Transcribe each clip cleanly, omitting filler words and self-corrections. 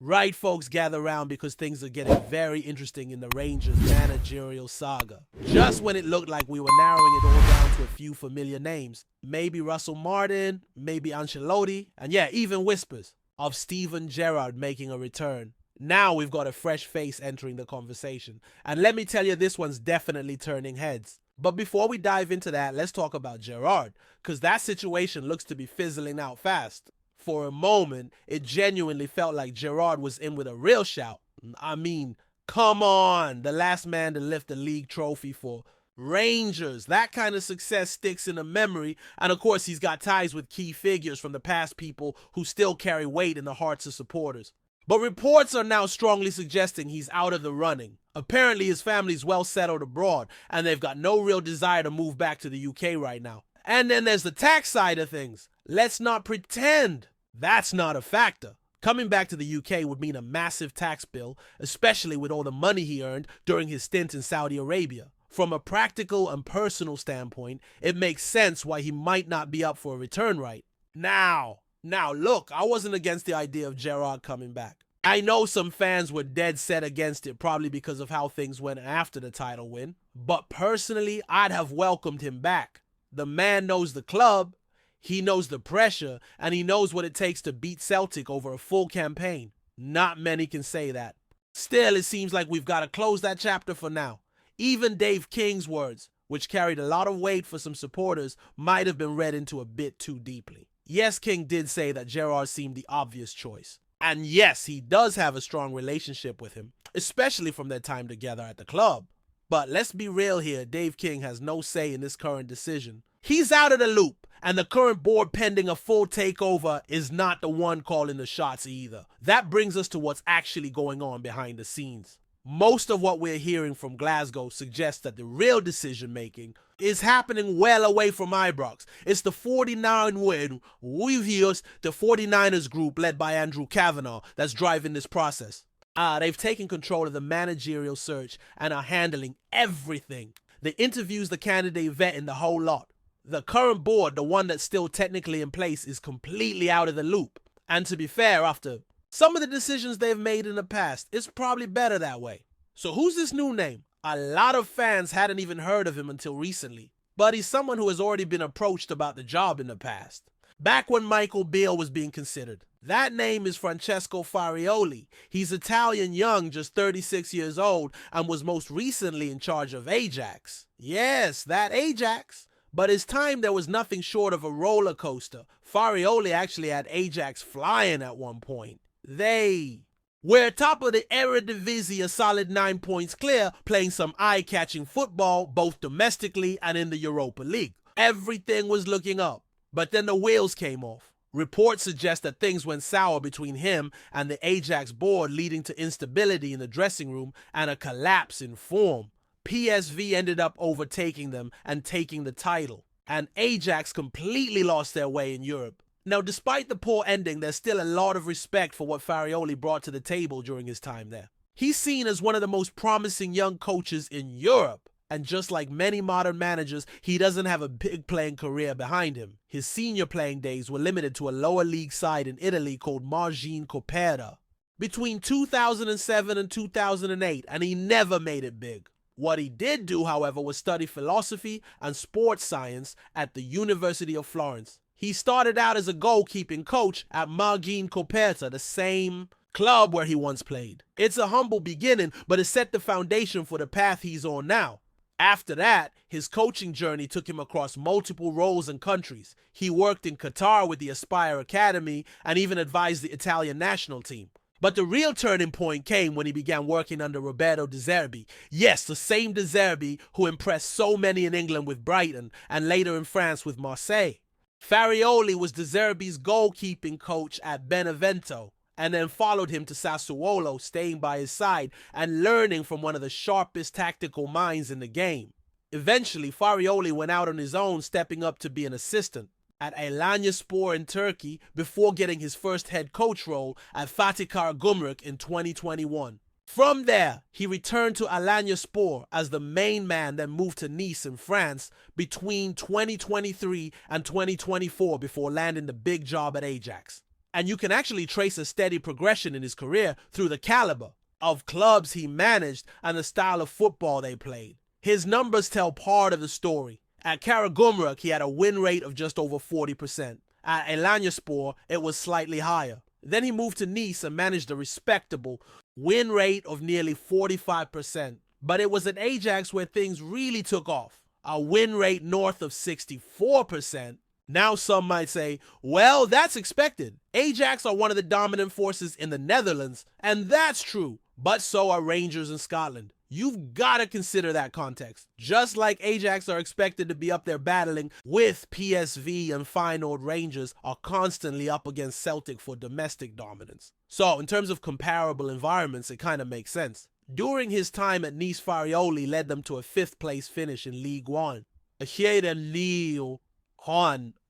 Right, folks, gather round because things are getting very interesting in the Rangers managerial saga. Just when it looked like we were narrowing it all down to a few familiar names, maybe Russell Martin, maybe Ancelotti, and yeah, even whispers of Steven Gerrard making a return. Now we've got a fresh face entering the conversation, and let me tell you, this one's definitely turning heads. But before we dive into that, let's talk about Gerrard, because that situation looks to be fizzling out fast. For a moment, it genuinely felt like Gerrard was in with a real shout. I mean, come on, the last man to lift the league trophy for Rangers. That kind of success sticks in the memory, and of course he's got ties with key figures from the past, people who still carry weight in the hearts of supporters. But reports are now strongly suggesting he's out of the running. Apparently his family's well settled abroad, and they've got no real desire to move back to the UK right now. And then there's the tax side of things. Let's not pretend that's not a factor. Coming back to the UK would mean a massive tax bill, especially with all the money he earned during his stint in Saudi Arabia. From a practical and personal standpoint, it makes sense why he might not be up for a return right now. Look, I wasn't against the idea of Gerrard coming back. I know some fans were dead set against it, probably because of how things went after the title win. But personally, I'd have welcomed him back. The man knows the club, he knows the pressure, and he knows what it takes to beat Celtic over a full campaign. Not many can say that. Still, it seems like we've got to close that chapter for now. Even Dave King's words, which carried a lot of weight for some supporters, might have been read into a bit too deeply. Yes, King did say that Gerrard seemed the obvious choice. And yes, he does have a strong relationship with him, especially from their time together at the club. But let's be real here, Dave King has no say in this current decision. He's out of the loop, and the current board pending a full takeover is not the one calling the shots either. That brings us to what's actually going on behind the scenes. Most of what we're hearing from Glasgow suggests that the real decision making is happening well away from Ibrox. It's the 49 win Weavios, the 49ers group led by Andrew Kavanagh, that's driving this process. They've taken control of the managerial search and are handling everything. The interviews, the candidate vetting, the whole lot. The current board, the one that's still technically in place, is completely out of the loop. And to be fair, after some of the decisions they've made in the past, it's probably better that way. So who's this new name? A lot of fans hadn't even heard of him until recently, but he's someone who has already been approached about the job in the past. Back when Michael Beale was being considered. That name is Francesco Farioli. He's Italian young, just 36 years old, and was most recently in charge of Ajax. Yes, that Ajax. But his time there was nothing short of a roller coaster. Farioli actually had Ajax flying at one point. They were top of the Eredivisie, a solid 9 points clear, playing some eye-catching football both domestically and in the Europa League. Everything was looking up. But then the wheels came off. Reports suggest that things went sour between him and the Ajax board, leading to instability in the dressing room and a collapse in form. PSV ended up overtaking them and taking the title, and Ajax completely lost their way in Europe. Now, despite the poor ending, there's still a lot of respect for what Farioli brought to the table during his time there. He's seen as one of the most promising young coaches in Europe. And just like many modern managers, he doesn't have a big playing career behind him. His senior playing days were limited to a lower league side in Italy called Margine Copera between 2007 and 2008, and he never made it big. What he did do, however, was study philosophy and sports science at the University of Florence. He started out as a goalkeeping coach at Margine Copera, the same club where he once played. It's a humble beginning, but it set the foundation for the path he's on now. After that, his coaching journey took him across multiple roles and countries. He worked in Qatar with the Aspire Academy and even advised the Italian national team. But the real turning point came when he began working under Roberto De Zerbi. Yes, the same De Zerbi who impressed so many in England with Brighton and later in France with Marseille. Farioli was De Zerbi's goalkeeping coach at Benevento, and then followed him to Sassuolo, staying by his side and learning from one of the sharpest tactical minds in the game. Eventually, Farioli went out on his own, stepping up to be an assistant at Alanyaspor in Turkey before getting his first head coach role at Fatih Karagümrük in 2021. From there, he returned to Alanyaspor as the main man, then moved to Nice in France between 2023 and 2024 before landing the big job at Ajax. And you can actually trace a steady progression in his career through the caliber of clubs he managed and the style of football they played. His numbers tell part of the story. At Karagümrük, he had a win rate of just over 40%. At Elanyaspor, it was slightly higher. Then he moved to Nice and managed a respectable win rate of nearly 45%. But it was at Ajax where things really took off. A win rate north of 64%. Now some might say, well, that's expected. Ajax are one of the dominant forces in the Netherlands, and that's true. But so are Rangers in Scotland. You've got to consider that context. Just like Ajax are expected to be up there battling with PSV, and Feyenoord Rangers are constantly up against Celtic for domestic dominance. So in terms of comparable environments, it kind of makes sense. During his time at Nice, Farioli led them to a 5th place finish in League One.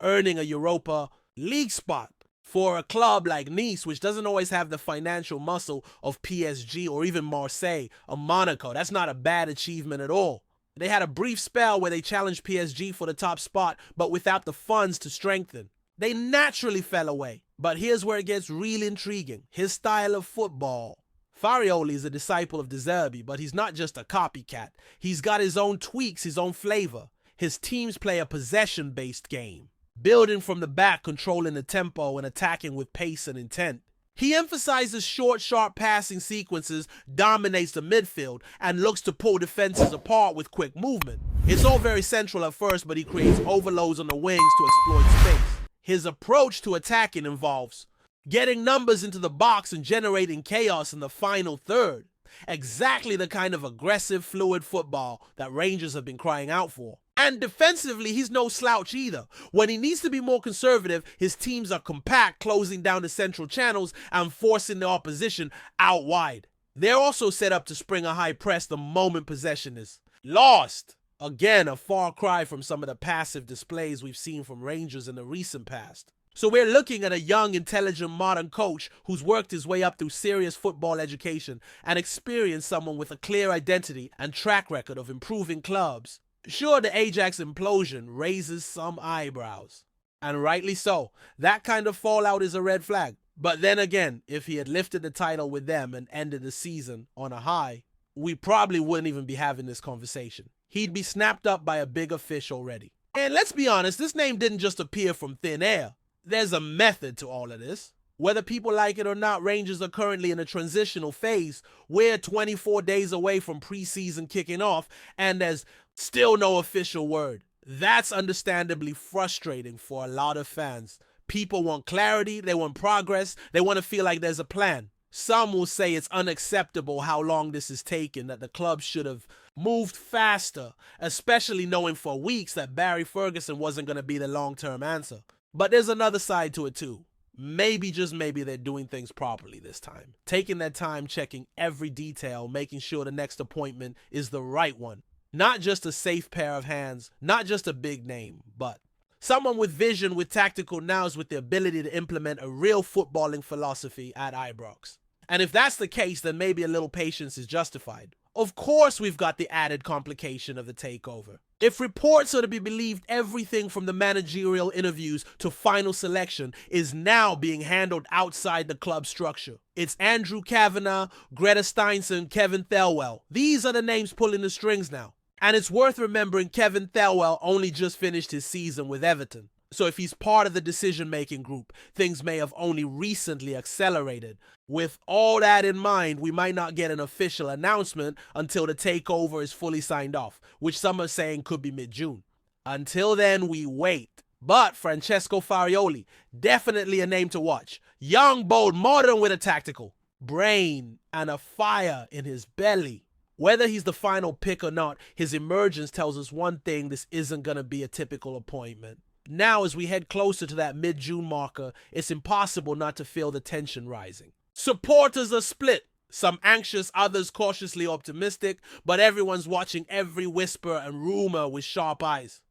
Earning a Europa League spot for a club like Nice, which doesn't always have the financial muscle of PSG or even Marseille or Monaco. That's not a bad achievement at all. They had a brief spell where they challenged PSG for the top spot, but without the funds to strengthen. They naturally fell away. But here's where it gets really intriguing. His style of football. Farioli is a disciple of De Zerbi, but he's not just a copycat. He's got his own tweaks, his own flavor. His teams play a possession-based game, building from the back, controlling the tempo, and attacking with pace and intent. He emphasizes short, sharp passing sequences, dominates the midfield, and looks to pull defenses apart with quick movement. It's all very central at first, but he creates overloads on the wings to exploit space. His approach to attacking involves getting numbers into the box and generating chaos in the final third. Exactly the kind of aggressive, fluid football that Rangers have been crying out for. And defensively, he's no slouch either. When he needs to be more conservative, his teams are compact, closing down the central channels and forcing the opposition out wide. They're also set up to spring a high press the moment possession is lost. Again, a far cry from some of the passive displays we've seen from Rangers in the recent past. So we're looking at a young, intelligent, modern coach who's worked his way up through serious football education and experienced someone with a clear identity and track record of improving clubs. Sure, the Ajax implosion raises some eyebrows. And rightly so. That kind of fallout is a red flag. But then again, if he had lifted the title with them and ended the season on a high, we probably wouldn't even be having this conversation. He'd be snapped up by a bigger fish already. And let's be honest, this name didn't just appear from thin air. There's a method to all of this. Whether people like it or not, Rangers are currently in a transitional phase. We're 24 days away from preseason kicking off, and there's still no official word. That's understandably frustrating for a lot of fans. People want clarity, they want progress, they want to feel like there's a plan. Some will say it's unacceptable how long this is taking, that the club should have moved faster, especially knowing for weeks that Barry Ferguson wasn't going to be the long-term answer. But there's another side to it too. Maybe, just maybe, they're doing things properly this time. Taking their time, checking every detail, making sure the next appointment is the right one. Not just a safe pair of hands, not just a big name, but someone with vision, with tactical nous, with the ability to implement a real footballing philosophy at Ibrox. And if that's the case, then maybe a little patience is justified. Of course, we've got the added complication of the takeover. If reports are to be believed, everything from the managerial interviews to final selection is now being handled outside the club structure. It's Andrew Kavanagh, Greta Steinson, Kevin Thelwell. These are the names pulling the strings now. And it's worth remembering Kevin Thelwell only just finished his season with Everton. So if he's part of the decision-making group, things may have only recently accelerated. With all that in mind, we might not get an official announcement until the takeover is fully signed off, which some are saying could be mid-June. Until then, we wait. But Francesco Farioli, definitely a name to watch. Young, bold, modern with a tactical brain and a fire in his belly. Whether he's the final pick or not, his emergence tells us one thing: this isn't going to be a typical appointment. Now, as we head closer to that mid-June marker, it's impossible not to feel the tension rising. Supporters are split. Some anxious, others cautiously optimistic, but everyone's watching every whisper and rumor with sharp eyes.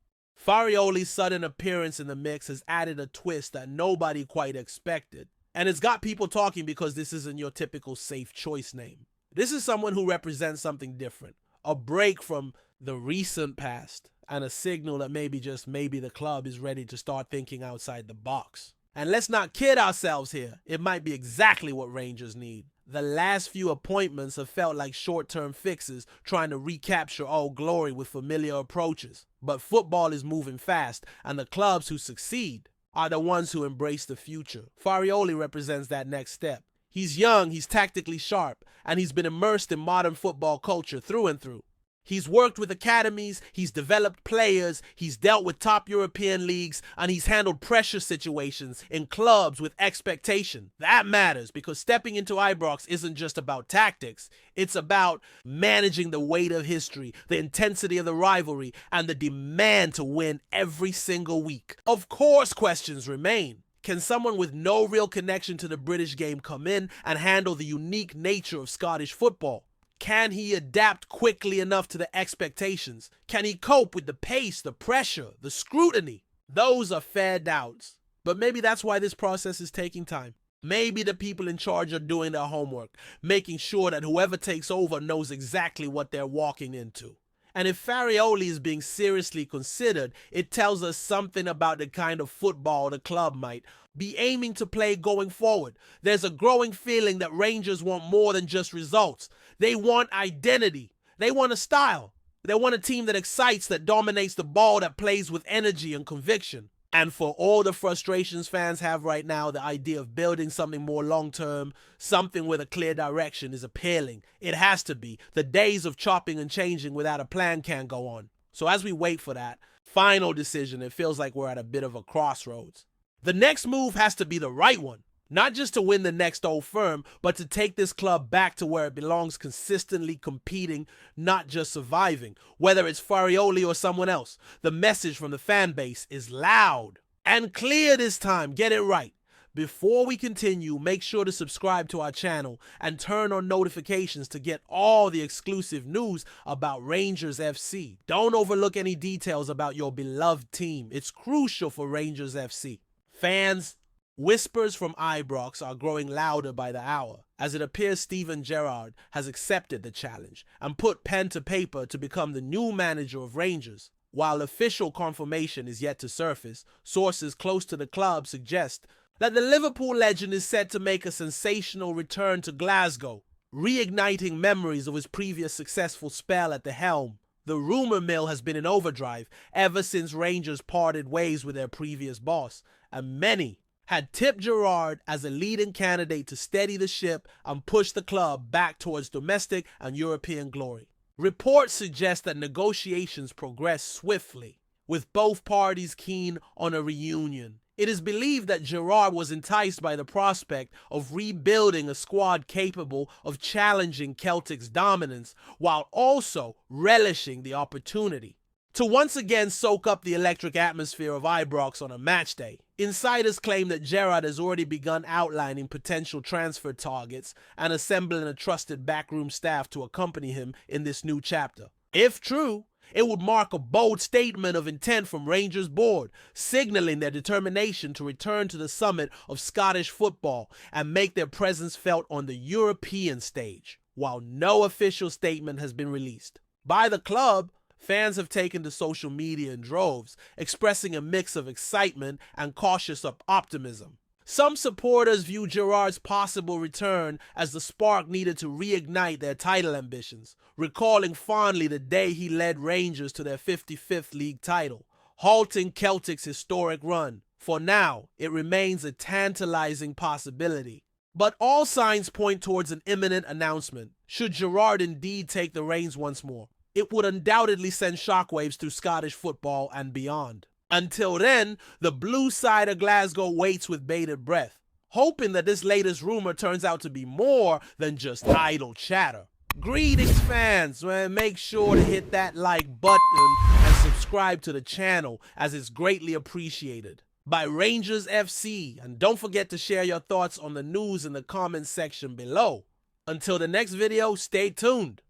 Farioli's sudden appearance in the mix has added a twist that nobody quite expected. And it's got people talking because this isn't your typical safe choice name. This is someone who represents something different. A break from the recent past. And a signal that maybe, just maybe, the club is ready to start thinking outside the box. And let's not kid ourselves here, it might be exactly what Rangers need. The last few appointments have felt like short-term fixes trying to recapture old glory with familiar approaches. But football is moving fast, and the clubs who succeed are the ones who embrace the future. Farioli represents that next step. He's young, he's tactically sharp, and he's been immersed in modern football culture through and through. He's worked with academies, he's developed players, he's dealt with top European leagues, and he's handled pressure situations in clubs with expectation. That matters because stepping into Ibrox isn't just about tactics. It's about managing the weight of history, the intensity of the rivalry, and the demand to win every single week. Of course, questions remain. Can someone with no real connection to the British game come in and handle the unique nature of Scottish football? Can he adapt quickly enough to the expectations? Can he cope with the pace, the pressure, the scrutiny? Those are fair doubts. But maybe that's why this process is taking time. Maybe the people in charge are doing their homework, making sure that whoever takes over knows exactly what they're walking into. And if Farioli is being seriously considered, it tells us something about the kind of football the club might be aiming to play going forward. There's a growing feeling that Rangers want more than just results. They want identity. They want a style. They want a team that excites, that dominates the ball, that plays with energy and conviction. And for all the frustrations fans have right now, the idea of building something more long-term, something with a clear direction is appealing. It has to be. The days of chopping and changing without a plan can't go on. So as we wait for that final decision, it feels like we're at a bit of a crossroads. The next move has to be the right one. Not just to win the next Old Firm, but to take this club back to where it belongs, consistently competing, not just surviving. Whether it's Farioli or someone else, the message from the fan base is loud and clear this time. Get it right. Before we continue, make sure to subscribe to our channel and turn on notifications to get all the exclusive news about Rangers FC. Don't overlook any details about your beloved team. It's crucial for Rangers FC. Fans, whispers from Ibrox are growing louder by the hour, as it appears Gerrard has accepted the challenge and put pen to paper to become the new manager of Rangers. While official confirmation is yet to surface, sources close to the club suggest that the Liverpool legend is set to make a sensational return to Glasgow, reigniting memories of his previous successful spell at the helm. The rumor mill has been in overdrive ever since Rangers parted ways with their previous boss, and many had tipped Gerrard as a leading candidate to steady the ship and push the club back towards domestic and European glory. Reports suggest that negotiations progress swiftly, with both parties keen on a reunion. It is believed that Gerrard was enticed by the prospect of rebuilding a squad capable of challenging Celtic's dominance while also relishing the opportunity to once again soak up the electric atmosphere of Ibrox on a match day. Insiders claim that Gerrard has already begun outlining potential transfer targets and assembling a trusted backroom staff to accompany him in this new chapter. If true, it would mark a bold statement of intent from Rangers board, signaling their determination to return to the summit of Scottish football and make their presence felt on the European stage. While no official statement has been released by the club, fans have taken to social media in droves, expressing a mix of excitement and cautious optimism. Some supporters view Gerrard's possible return as the spark needed to reignite their title ambitions, recalling fondly the day he led Rangers to their 55th league title, halting Celtic's historic run. For now, it remains a tantalizing possibility. But all signs point towards an imminent announcement. Should Gerrard indeed take the reins once more, it would undoubtedly send shockwaves through Scottish football and beyond. Until then, the blue side of Glasgow waits with bated breath, hoping that this latest rumor turns out to be more than just idle chatter. Greetings, fans, man. Make sure to hit that like button and subscribe to the channel, as it's greatly appreciated by Rangers FC. And don't forget to share your thoughts on the news in the comments section below. Until the next video, stay tuned.